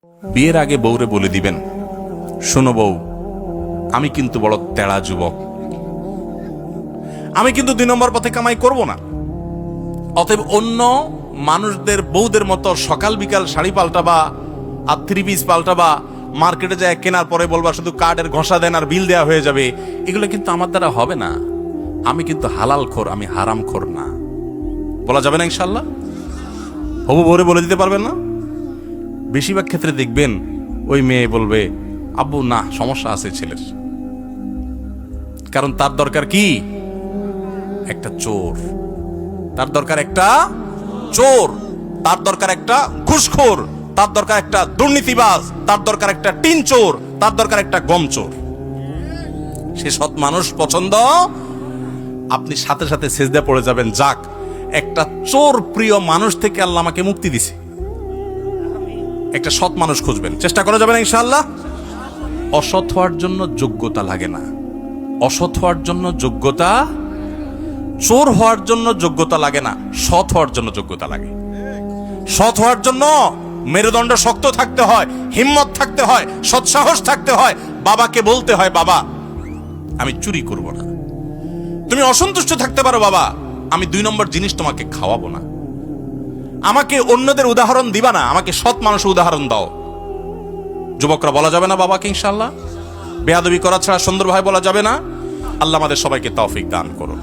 বিয়ের আগে বউরে বলে দিবেন, শোনো বউ, আমি কিন্তু বড় তেড়া যুবক, আমি কিন্তু 2 নম্বর পথে কামাই করব না। অতএব অন্য মানুষদের বউদের মতো সকাল বিকাল শাড়ি পাল্টাবা আর 3 পিস পাল্টাবা, মার্কেটে যায় কেনার পরে বলবা শুধু কার্ডের ঘষা দেন আর বিল দেওয়া হয়ে যাবে, এগুলো কিন্তু আমার দ্বারা হবে না। আমি কিন্তু হালাল খোর, আমি হারাম খোর না। বলা যাবে না ইনশাল্লাহ? হবু বউরে বলে দিতে পারবেন না? বেশিরভাগ ক্ষেত্রে দেখবেন ওই মেয়ে বলবে, আব্বু না, সমস্যা আছে ছেলের, কারণ তার দরকার কি? একটা চোর। তার দরকার একটা চোর, তার দরকার একটা ঘুষখোর, তার দরকার একটা দুর্নীতিবাজ, তার দরকার একটা টিন চোর, তার দরকার একটা গম চোর। সে সৎ মানুষ পছন্দ। আপনি সাথে সাথে সেজদা পড়ে যাবেন, যাক একটা চোর প্রিয় মানুষ থেকে আল্লাহ আমাকে মুক্তি দিছে। একটা সৎ মানুষ খুঁজবেন, চেষ্টা করা যাবে না ইনশাআল্লাহ? অসৎ হওয়ার জন্য যোগ্যতা লাগে না, অসৎ হওয়ার জন্য যোগ্যতা, চোর হওয়ার জন্য যোগ্যতা লাগে না, সৎ হওয়ার জন্য যোগ্যতা লাগে। সৎ হওয়ার জন্য মেরুদণ্ড শক্ত থাকতে হয়, হিম্মত থাকতে হয়, সৎসাহস থাকতে হয়। বাবাকে বলতে হয়, বাবা আমি চুরি করব না। তুমি অসন্তুষ্ট থাকতে পারো, বাবা আমি 2 নম্বর জিনিস তোমাকে খাওয়াবো না। আমাকে অন্যদের উদাহরণ দিবা না, আমাকে সৎ মানুষের উদাহরণ দাও। যুবকরা বলা যাবে না বাবাকে ইনশাআল্লাহ? বেয়াদবি করা ছাড়া সুন্দর ভাই বলা যাবে না। আল্লাহ আমাদের সবাইকে তৌফিক দান করুন।